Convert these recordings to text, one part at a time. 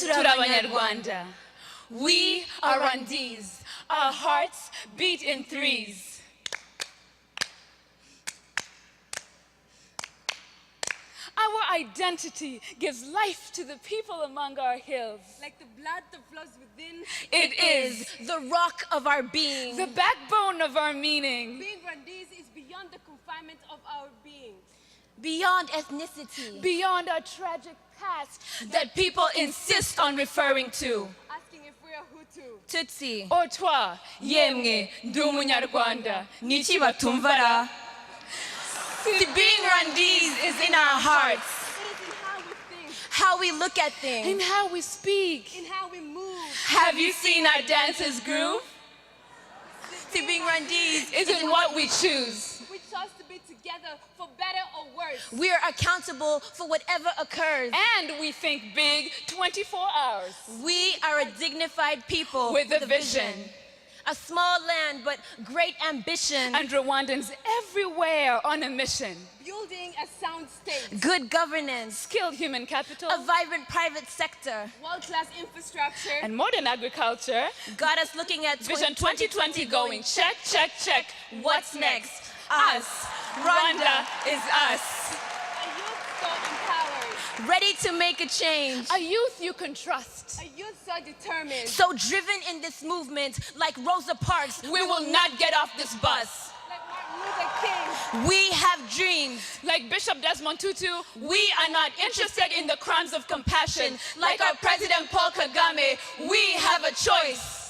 Turi Abanyarwanda. We are Rwandans. Our hearts beat in threes. Our identity gives life to the people among our hills. Like the blood that flows within. It is the rock of our being. the backbone of our meaning. Being Rwandese is beyond the confinement of our being. Beyond ethnicity. Beyond our tragic past that people insist on referring to. Asking if we are Hutu. Tutsi. Or twa, yemwe, ndi Umunyarwanda, niki batumvara. Being Rwandese is in our hearts. It is in how we think. How we look at things. In how we speak. In how we move. Have you seen our dancers groove? Being Rwandese Is in what we choose. We chose to be together for better or worse. We are accountable for whatever occurs. And we think big 24 hours. We are a dignified people With a vision. A small land, but great ambition. And Rwandans everywhere on a mission. Building a sound state. Good governance. Skilled human capital. A vibrant private sector. World-class infrastructure. And modern agriculture. Got us looking at Vision 2020 going check, check, check. What's next? Us. Rwanda is us. A youth so empowered. ready to make a change. A youth you can trust. A youth so determined. So driven in this movement, like Rosa Parks, We will not get off this bus. Like Martin Luther King. we have dreams. Like Bishop Desmond Tutu, we are not interested in the crimes of compassion. Like our President Paul Kagame, we have a choice.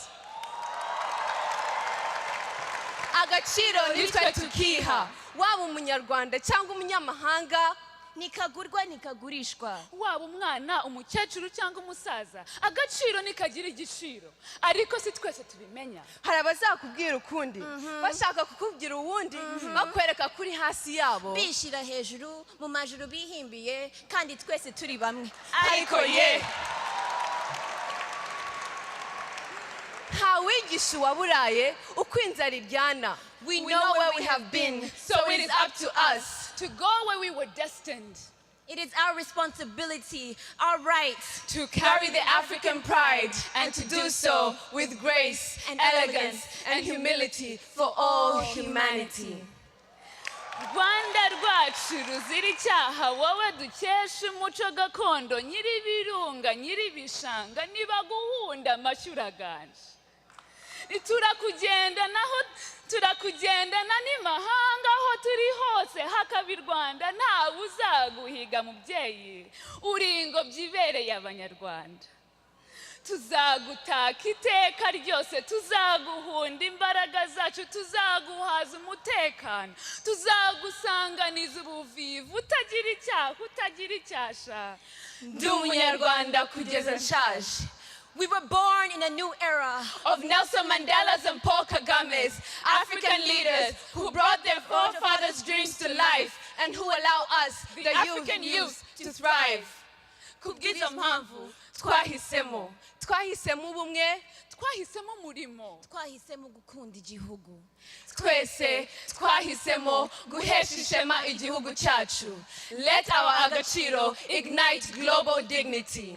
Agaciro nitwe tukiha. Waba umunyarwanda cyangwa umunyamahanga, Nikagurwa nikagurishwa. Waba umwana, umukecuru cyangwa umusaza, agaciro nikagira igiciro. Ariko si twese tubimenya. hari abazakubwira ukundi, bashaka kukubwira uwundi, bakwereka kuri hasi yabo. Bishira hejuru mu majuru bihimbiye kandi twese turi bamwe. Ariko ye, Nta wigisha uwaburaye uko inzara iryana. we know where we have been, so it is up to us to go where we were destined. It is our responsibility, our right, To carry the African pride and to do so with grace and elegance and humility for all humanity. Rwanda rwacu ruzira icyaha, wowe dukesha umuco gakondo, nyiri ibirunga, nyiri ibishanga, nibaguhunda amashyuraganje. Turakugendana n'imahanga aho turi hose hakaba i Rwanda, ntawe uzaguhiga mubyeyi, uri ingobyi ibereye Abanyarwanda. Tuzagutaka iteka ryose, tuzaguhunda imbaraga zacu, tuzaguhaza umutekano, tuzagusanganiza ubuvivu, utagira icyaha, utagira icyasha. Ndi Umunyarwanda kugeza nshaje. We were born in a new era Of Nelson Mandela's and Paul Kagame's, African leaders who brought their forefathers' dreams to life And who allow us, the African youth to thrive. Kubw'izo mpamvu twahisemo ubumwe, twahisemo umurimo, twahisemo gukunda igihugu. twese twahisemo guhesha ishema igihugu cyacu. Let our agaciro ignite global dignity.